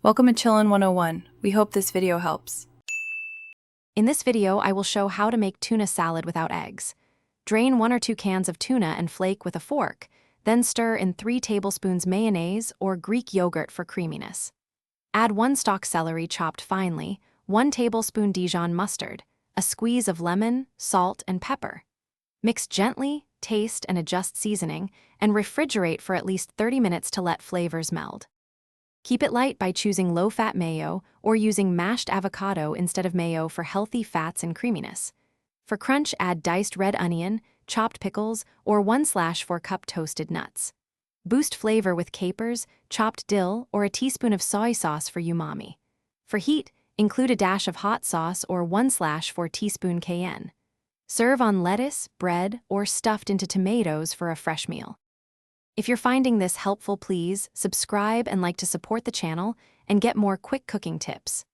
Welcome to Chillin' 101. We hope this video helps. In this video, I will show how to make tuna salad without eggs. Drain 1 or 2 cans of tuna and flake with a fork, then stir in 3 tablespoons mayonnaise or Greek yogurt for creaminess. Add 1 stalk celery chopped finely, 1 tablespoon Dijon mustard, a squeeze of lemon, salt, and pepper. Mix gently, taste and adjust seasoning, and refrigerate for at least 30 minutes to let flavors meld. Keep it light by choosing low-fat mayo or using mashed avocado instead of mayo for healthy fats and creaminess. For crunch, add diced red onion, chopped pickles, or 1/4 cup toasted nuts. Boost flavor with capers, chopped dill, or a teaspoon of soy sauce for umami. For heat, include a dash of hot sauce or 1/4 teaspoon cayenne. Serve on lettuce, bread, or stuffed into tomatoes for a fresh meal. If you're finding this helpful, please subscribe and like to support the channel and get more quick cooking tips.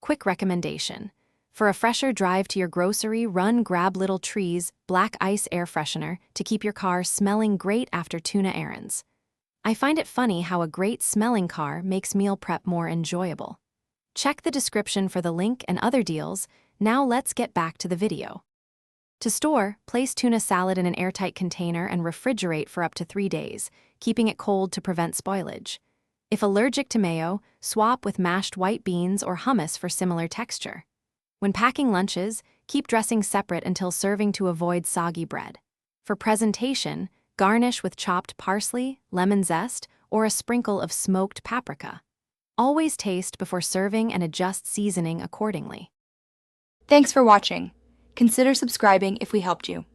Quick recommendation. For a fresher drive to your grocery, grab Little Trees Black Ice Air Freshener to keep your car smelling great after tuna errands. I find it funny how a great smelling car makes meal prep more enjoyable. Check the description for the link and other deals. Now let's get back to the video. To store, place tuna salad in an airtight container and refrigerate for up to 3 days, keeping it cold to prevent spoilage. If allergic to mayo, swap with mashed white beans or hummus for similar texture. When packing lunches, keep dressing separate until serving to avoid soggy bread. For presentation, garnish with chopped parsley, lemon zest, or a sprinkle of smoked paprika. Always taste before serving and adjust seasoning accordingly. Thanks for watching. Consider subscribing if we helped you.